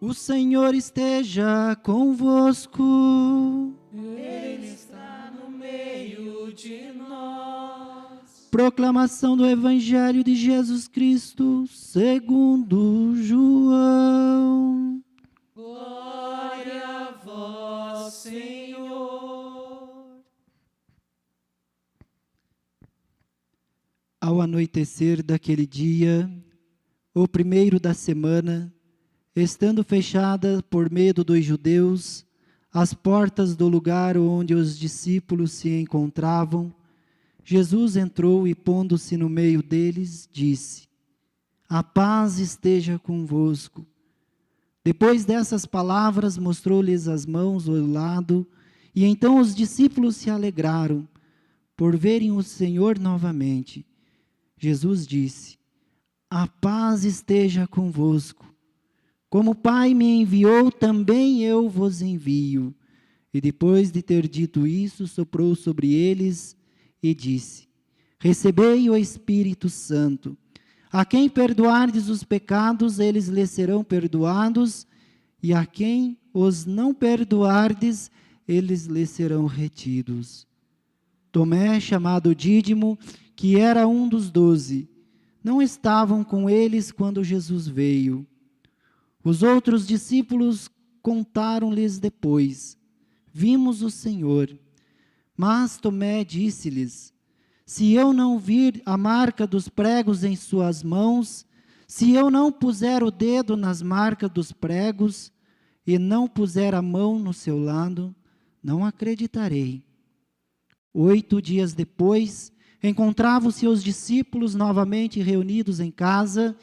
O Senhor esteja convosco. Ele está no meio de nós. Proclamação do Evangelho de Jesus Cristo, segundo João. Glória a vós, Senhor. Ao anoitecer daquele dia, o primeiro da semana, estando fechada por medo dos judeus as portas do lugar onde os discípulos se encontravam, Jesus entrou e, pondo-se no meio deles, disse: A paz esteja convosco. Depois dessas palavras, mostrou-lhes as mãos ao lado, e então os discípulos se alegraram por verem o Senhor novamente. Jesus disse: A paz esteja convosco. Como o Pai me enviou, também eu vos envio. E depois de ter dito isso, soprou sobre eles e disse: Recebei o Espírito Santo. A quem perdoardes os pecados, eles lhes serão perdoados, e a quem os não perdoardes, eles lhes serão retidos. Tomé, chamado Dídimo, que era um dos 12, não estavam com eles quando Jesus veio. Os outros discípulos contaram-lhes depois: Vimos o Senhor. Mas Tomé disse-lhes: Se eu não vir a marca dos pregos em suas mãos, se eu não puser o dedo nas marcas dos pregos, e não puser a mão no seu lado, não acreditarei. 8 dias depois, encontravam-se os discípulos novamente reunidos em casa,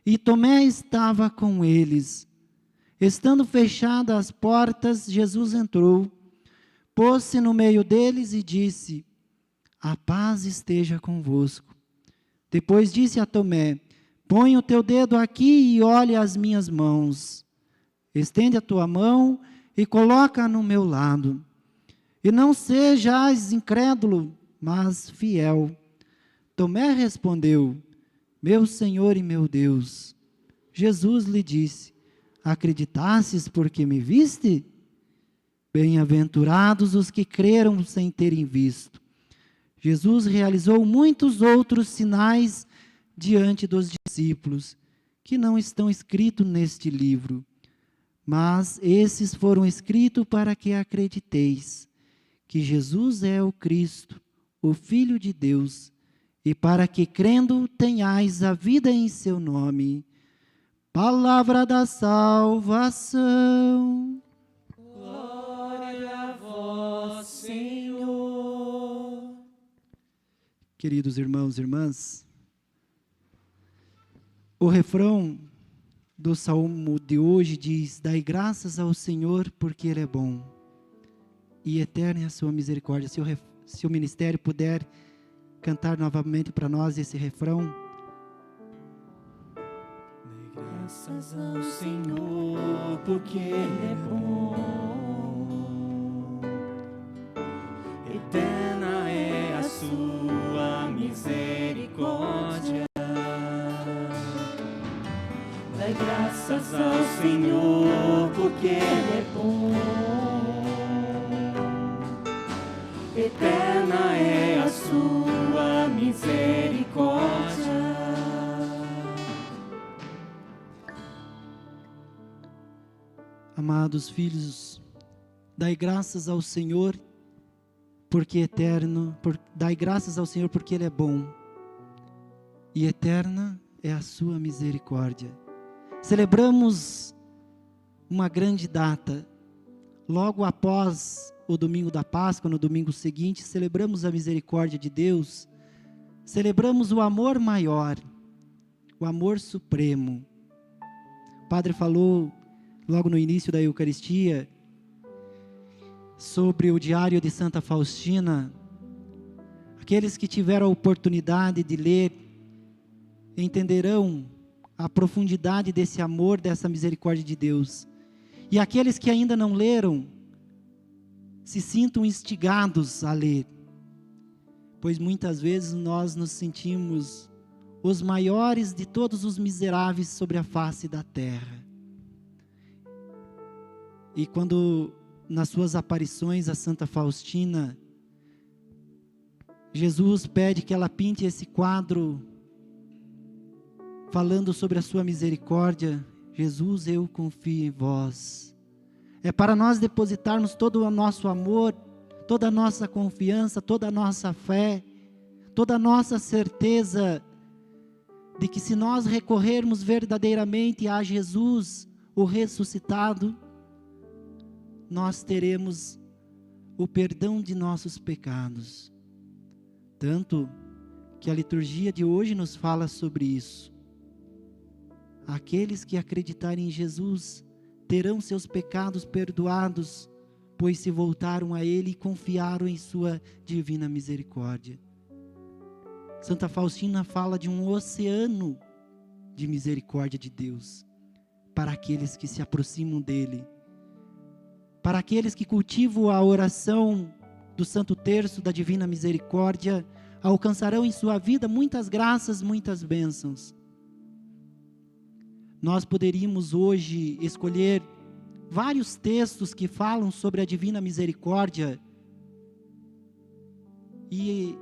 e Tomé estava com eles. Estando fechadas as portas, Jesus entrou, pôs-se no meio deles e disse: A paz esteja convosco. Depois disse a Tomé: Põe o teu dedo aqui e olhe as minhas mãos. Estende a tua mão e coloca no meu lado. E não sejais incrédulo, mas fiel. Tomé respondeu: Meu Senhor e meu Deus. Jesus lhe disse: Acreditastes porque me viste? Bem-aventurados os que creram sem terem visto. Jesus realizou muitos outros sinais diante dos discípulos, que não estão escritos neste livro, mas esses foram escritos para que acrediteis que Jesus é o Cristo, o Filho de Deus, e para que, crendo, tenhais a vida em seu nome. Palavra da salvação. Glória a vós, Senhor. Queridos irmãos e irmãs, o refrão do salmo de hoje diz: Dai graças ao Senhor porque Ele é bom, e eterna é a sua misericórdia. Se o ministério puder cantar novamente para nós esse refrão. Dai graças ao Senhor, porque Ele é bom. Eterna é a sua misericórdia. Dai graças ao Senhor, porque Ele é bom. Eterna é a sua misericórdia. Amados filhos, dai graças ao Senhor, porque dai graças ao Senhor porque Ele é bom, e eterna é a sua misericórdia. Celebramos uma grande data, logo após o domingo da Páscoa, no domingo seguinte, celebramos a misericórdia de Deus, celebramos o amor maior, o amor supremo. O Padre falou logo no início da Eucaristia sobre o diário de Santa Faustina. Aqueles que tiveram a oportunidade de ler entenderão a profundidade desse amor, dessa misericórdia de Deus. E aqueles que ainda não leram, se sintam instigados a ler, pois muitas vezes nós nos sentimos os maiores de todos os miseráveis sobre a face da terra. E quando, nas suas aparições a Santa Faustina, Jesus pede que ela pinte esse quadro, falando sobre a sua misericórdia. Jesus, eu confio em vós. É para nós depositarmos todo o nosso amor, toda a nossa confiança, toda a nossa fé, toda a nossa certeza de que se nós recorrermos verdadeiramente a Jesus, o ressuscitado, nós teremos o perdão de nossos pecados. Tanto que a liturgia de hoje nos fala sobre isso. Aqueles que acreditarem em Jesus terão seus pecados perdoados, pois se voltaram a Ele e confiaram em sua divina misericórdia. Santa Faustina fala de um oceano de misericórdia de Deus para aqueles que se aproximam dEle, para aqueles que cultivam a oração do Santo Terço da Divina Misericórdia, alcançarão em sua vida muitas graças, muitas bênçãos. Nós poderíamos hoje escolher vários textos que falam sobre a Divina Misericórdia, e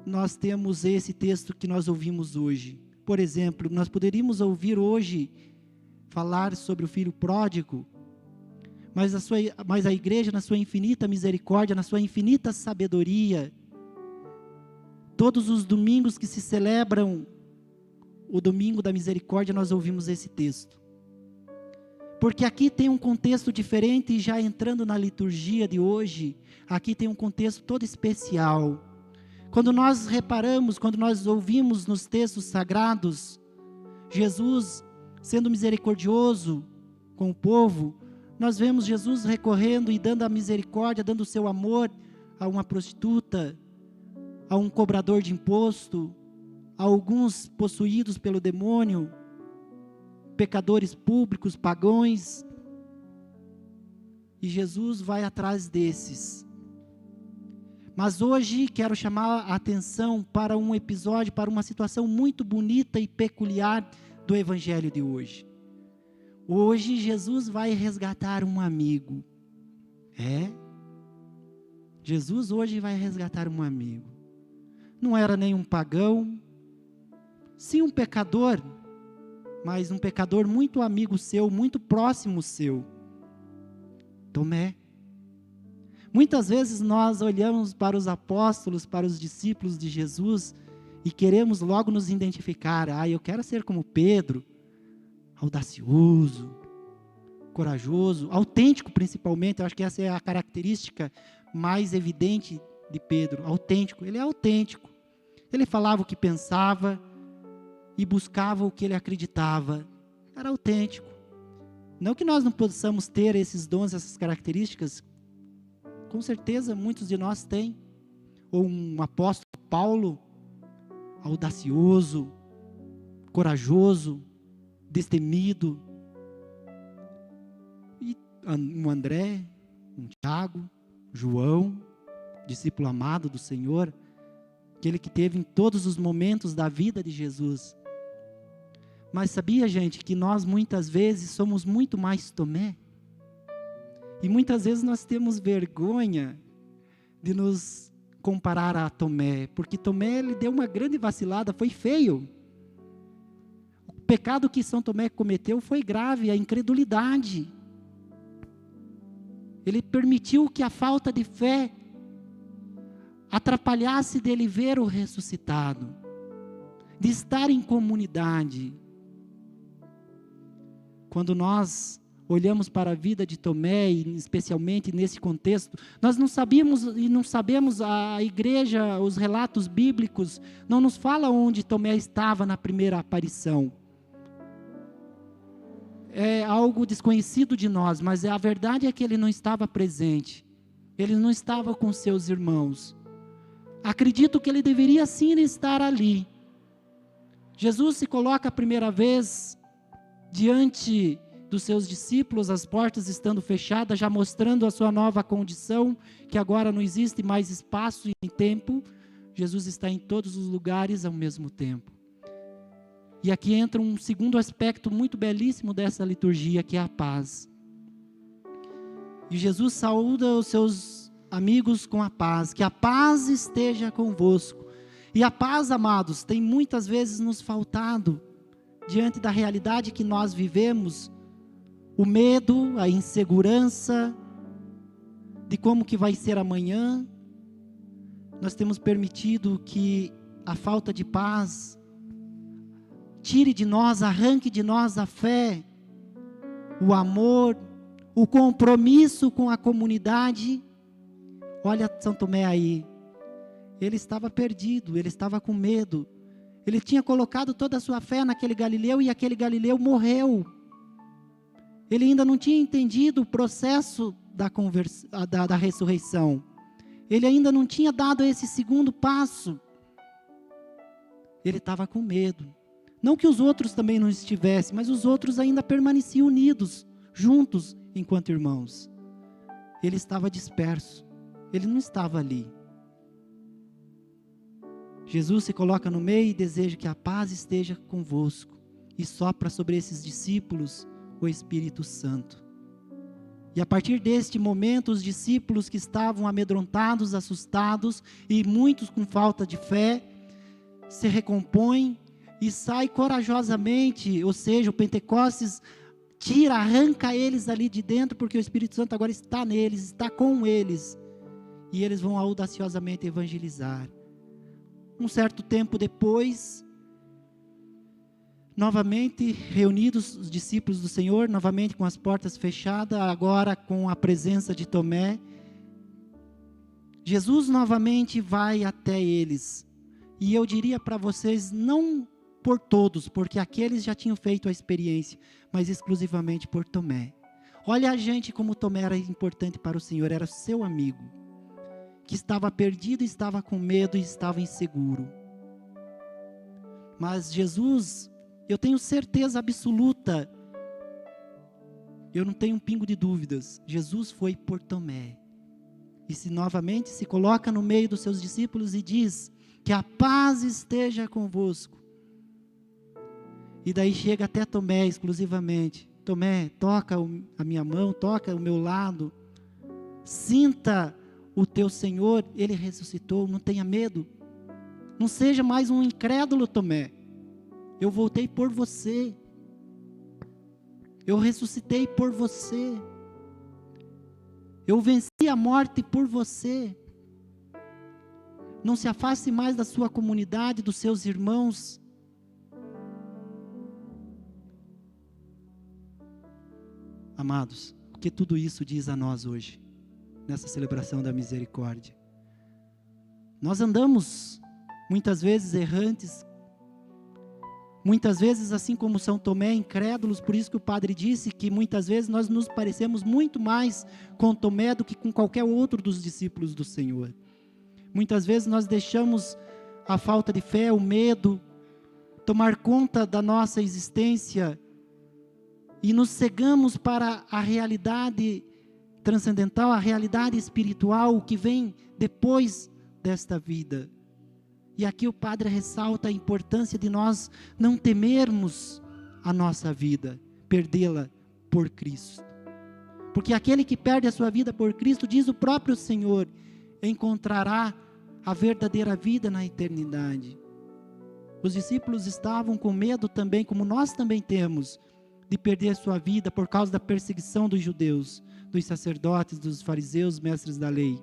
nós temos esse texto que nós ouvimos hoje. Por exemplo, nós poderíamos ouvir hoje falar sobre o filho pródigo, mas a igreja, na sua infinita misericórdia, na sua infinita sabedoria, todos os domingos que se celebram o domingo da misericórdia, nós ouvimos esse texto. Porque aqui tem um contexto diferente, e já entrando na liturgia de hoje, aqui tem um contexto todo especial. Quando nós reparamos, quando nós ouvimos nos textos sagrados, Jesus sendo misericordioso com o povo, nós vemos Jesus recorrendo e dando a misericórdia, dando o seu amor a uma prostituta, a um cobrador de imposto, a alguns possuídos pelo demônio, pecadores públicos, pagãos. E Jesus vai atrás desses. Mas hoje quero chamar a atenção para um episódio, para uma situação muito bonita e peculiar do Evangelho de hoje. Hoje Jesus vai resgatar um amigo. Jesus hoje vai resgatar um amigo. Não era nem um pagão, sim um pecador, mas um pecador muito amigo seu, muito próximo seu. Tomé. Muitas vezes nós olhamos para os apóstolos, para os discípulos de Jesus, e queremos logo nos identificar. Eu quero ser como Pedro, audacioso, corajoso, autêntico principalmente. Eu acho que essa é a característica mais evidente de Pedro, autêntico. Ele é autêntico. Ele falava o que pensava e buscava o que ele acreditava. Era autêntico. Não que nós não possamos ter esses dons, essas características. Com certeza muitos de nós têm. Ou um apóstolo Paulo, audacioso, corajoso, destemido. E um André, um Tiago, João, discípulo amado do Senhor, aquele que teve em todos os momentos da vida de Jesus. Mas sabia, gente, que nós muitas vezes somos muito mais Tomé? E muitas vezes nós temos vergonha de nos comparar a Tomé, porque Tomé, ele deu uma grande vacilada, foi feio. O pecado que São Tomé cometeu foi grave, a incredulidade. Ele permitiu que a falta de fé atrapalhasse dele ver o ressuscitado, de estar em comunidade. Quando nós olhamos para a vida de Tomé, e especialmente nesse contexto, nós não sabíamos e não sabemos, a igreja, os relatos bíblicos, não nos fala onde Tomé estava na primeira aparição. É algo desconhecido de nós, mas a verdade é que ele não estava presente, ele não estava com seus irmãos. Acredito que ele deveria sim estar ali. Jesus se coloca a primeira vez diante dos seus discípulos, as portas estando fechadas, já mostrando a sua nova condição, que agora não existe mais espaço e tempo. Jesus está em todos os lugares ao mesmo tempo. E aqui entra um segundo aspecto muito belíssimo dessa liturgia, que é a paz. E Jesus saúda os seus amigos com a paz, que a paz esteja convosco. E a paz, amados, tem muitas vezes nos faltado, diante da realidade que nós vivemos, o medo, a insegurança, de como que vai ser amanhã. Nós temos permitido que a falta de paz tire de nós, arranque de nós a fé, o amor, o compromisso com a comunidade. Olha São Tomé aí, ele estava perdido, ele estava com medo, ele tinha colocado toda a sua fé naquele Galileu e aquele Galileu morreu. Ele ainda não tinha entendido o processo da ressurreição, ele ainda não tinha dado esse segundo passo, ele estava com medo. Não que os outros também não estivessem, mas os outros ainda permaneciam unidos, juntos, enquanto irmãos. Ele estava disperso, ele não estava ali. Jesus se coloca no meio e deseja que a paz esteja convosco, e sopra sobre esses discípulos o Espírito Santo. E a partir deste momento, os discípulos que estavam amedrontados, assustados, e muitos com falta de fé, se recompõem e saem corajosamente, ou seja, o Pentecostes arranca eles ali de dentro, porque o Espírito Santo agora está neles, está com eles, e eles vão audaciosamente evangelizar. Um certo tempo depois, novamente reunidos os discípulos do Senhor, novamente com as portas fechadas, agora com a presença de Tomé, Jesus novamente vai até eles, e eu diria para vocês, não por todos, porque aqueles já tinham feito a experiência, mas exclusivamente por Tomé. Olha a gente como Tomé era importante para o Senhor, era seu amigo, que estava perdido, estava com medo e estava inseguro. Mas Jesus, eu tenho certeza absoluta, eu não tenho um pingo de dúvidas, Jesus foi por Tomé, e novamente se coloca no meio dos seus discípulos e diz, que a paz esteja convosco. E daí chega até Tomé exclusivamente, Tomé, toca a minha mão, toca o meu lado, sinta o teu Senhor, Ele ressuscitou, não tenha medo, não seja mais um incrédulo, Tomé, eu voltei por você, eu ressuscitei por você, eu venci a morte por você. Não se afaste mais da sua comunidade, dos seus irmãos. Amados, o que tudo isso diz a nós hoje, nessa celebração da misericórdia? Nós andamos, muitas vezes errantes, muitas vezes assim como São Tomé, incrédulos, por isso que o padre disse que muitas vezes nós nos parecemos muito mais com Tomé do que com qualquer outro dos discípulos do Senhor. Muitas vezes nós deixamos a falta de fé, o medo, tomar conta da nossa existência e nos cegamos para a realidade transcendental, a realidade espiritual, o que vem depois desta vida. E aqui o padre ressalta a importância de nós não temermos a nossa vida, perdê-la por Cristo. Porque aquele que perde a sua vida por Cristo, diz o próprio Senhor, encontrará a verdadeira vida na eternidade. Os discípulos estavam com medo também, como nós também temos, de perder sua vida por causa da perseguição dos judeus, dos sacerdotes, dos fariseus, mestres da lei.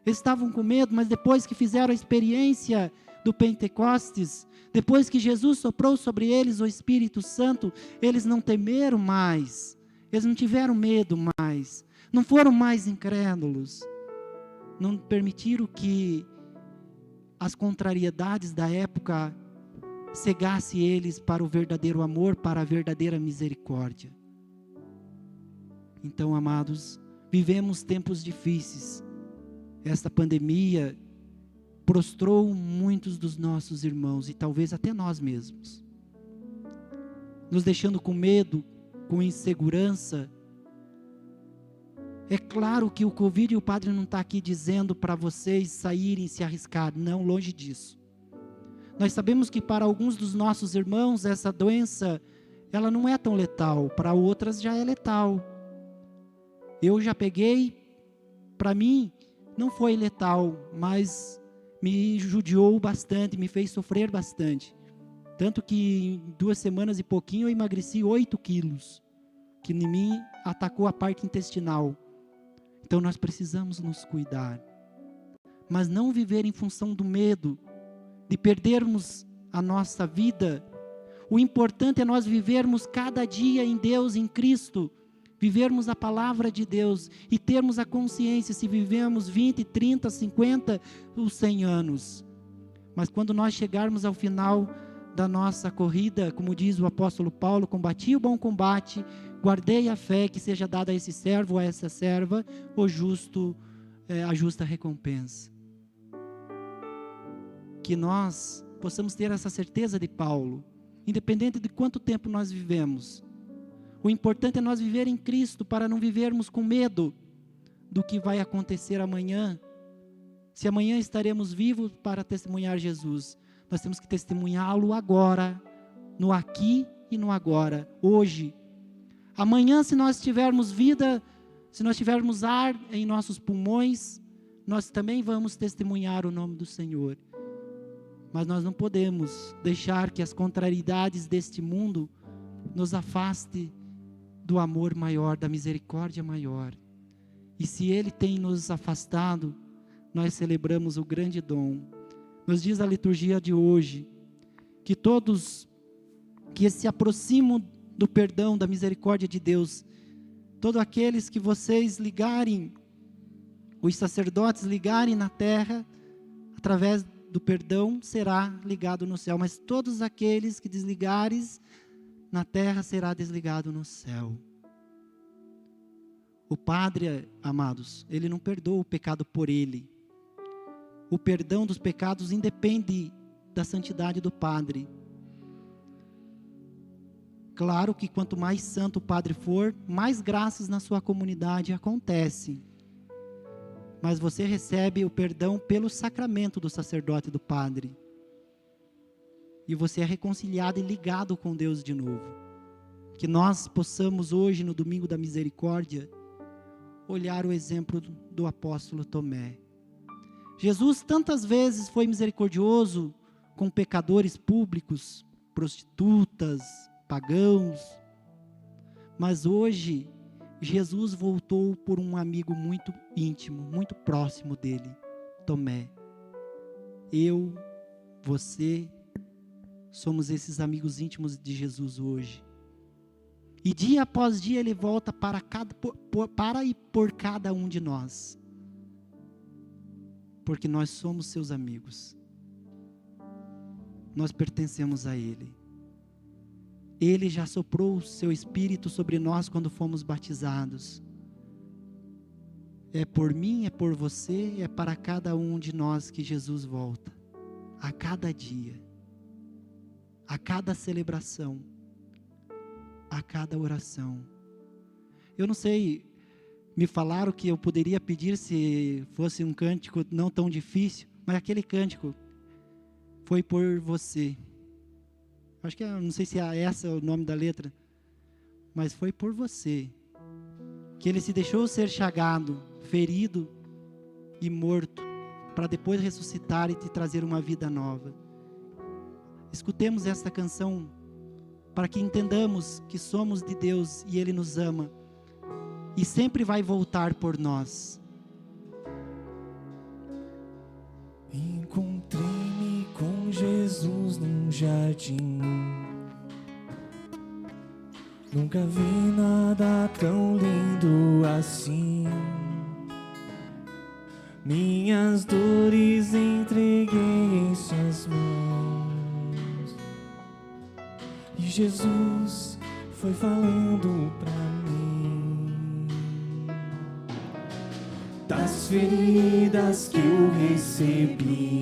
Eles estavam com medo, mas depois que fizeram a experiência do Pentecostes, depois que Jesus soprou sobre eles o Espírito Santo, eles não temeram mais, eles não tiveram medo mais, não foram mais incrédulos, não permitiram que as contrariedades da época cegasse eles para o verdadeiro amor, para a verdadeira misericórdia. Então, amados, vivemos tempos difíceis. Esta pandemia prostrou muitos dos nossos irmãos e talvez até nós mesmos, nos deixando com medo, com insegurança. É claro que o Covid, e o padre não está aqui dizendo para vocês saírem e se arriscar, não, longe disso. Nós sabemos que para alguns dos nossos irmãos essa doença, ela não é tão letal, para outras já é letal. Eu já peguei, para mim, não foi letal, mas me judiou bastante, me fez sofrer bastante. Tanto que em 2 semanas e pouquinho eu emagreci 8 quilos, que em mim atacou a parte intestinal. Então nós precisamos nos cuidar, mas não viver em função do medo, de perdermos a nossa vida. O importante é nós vivermos cada dia em Deus, em Cristo, vivermos a palavra de Deus e termos a consciência se vivemos 20, 30, 50 ou 100 anos. Mas quando nós chegarmos ao final da nossa corrida, como diz o apóstolo Paulo, combati o bom combate, guardei a fé, que seja dada a esse servo ou a essa serva a justa recompensa. Que nós possamos ter essa certeza de Paulo, independente de quanto tempo nós vivemos. O importante é nós viver em Cristo, para não vivermos com medo do que vai acontecer amanhã. Se amanhã estaremos vivos para testemunhar Jesus, nós temos que testemunhá-lo agora, no aqui e no agora, hoje. Amanhã, se nós tivermos vida, se nós tivermos ar em nossos pulmões, nós também vamos testemunhar o nome do Senhor. Mas nós não podemos deixar que as contrariedades deste mundo nos afaste do amor maior, da misericórdia maior. E se Ele tem nos afastado, nós celebramos o grande dom. Nos diz a liturgia de hoje, que todos que se aproximam do perdão, da misericórdia de Deus, todos aqueles que vocês ligarem, os sacerdotes ligarem na terra, através do perdão, será ligado no céu. Mas todos aqueles que desligares na terra, será desligado no céu. O Padre, amados, Ele não perdoa o pecado por Ele. O perdão dos pecados independe da santidade do Padre. Claro que quanto mais santo o Padre for, mais graças na sua comunidade acontecem. Mas você recebe o perdão pelo sacramento do sacerdote e do Padre. E você é reconciliado e ligado com Deus de novo. Que nós possamos hoje, no Domingo da Misericórdia, olhar o exemplo do apóstolo Tomé. Jesus tantas vezes foi misericordioso com pecadores públicos, prostitutas, pagãos. Mas hoje, Jesus voltou por um amigo muito íntimo, muito próximo dele, Tomé. Eu, você, somos esses amigos íntimos de Jesus hoje. E dia após dia Ele volta para e por cada um de nós. Porque nós somos seus amigos. Nós pertencemos a Ele. Ele já soprou o seu Espírito sobre nós quando fomos batizados. É por mim, é por você, é para cada um de nós que Jesus volta. A cada dia. A cada celebração. A cada oração. Eu não sei, me falaram que eu poderia pedir se fosse um cântico não tão difícil, mas aquele cântico foi por você. Acho que, não sei se esse é o nome da letra, mas foi por você, que Ele se deixou ser chagado, ferido e morto, para depois ressuscitar e te trazer uma vida nova. Escutemos esta canção, para que entendamos que somos de Deus e Ele nos ama, e sempre vai voltar por nós. Encontrei-me com Jesus num jardim. Nunca vi nada tão lindo assim. Minhas dores entreguei em suas mãos. E Jesus foi falando pra mim das feridas que eu recebi.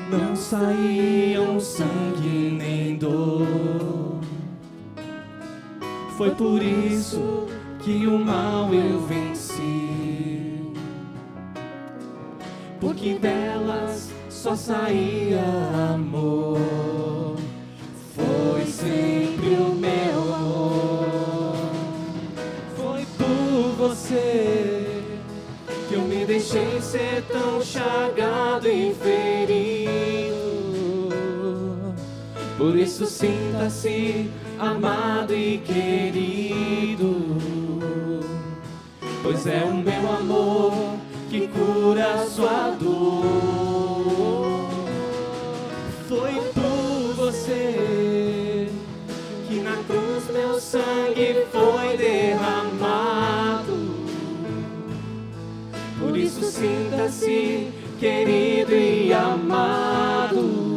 Não saíam sangue nem dor. Foi por isso que o mal eu venci, porque delas só saía amor. Foi sempre o meu amor. isso sinta-se amado e querido, pois é o meu amor que cura a sua dor. Foi por você que na cruz meu sangue foi derramado. Por isso sinta-se querido e amado,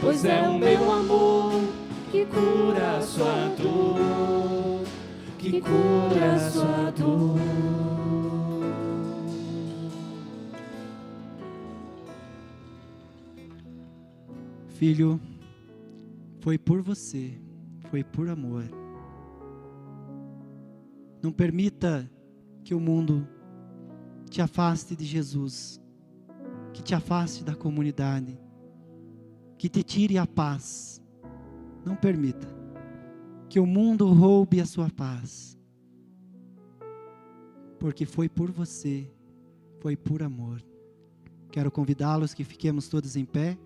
pois é o meu amor que cura a sua dor, que cura a sua dor. Filho, foi por você, foi por amor. Não permita que o mundo te afaste de Jesus, que te afaste da comunidade, que te tire a paz. Não permita que o mundo roube a sua paz, porque foi por você, foi por amor. Quero convidá-los que fiquemos todos em pé.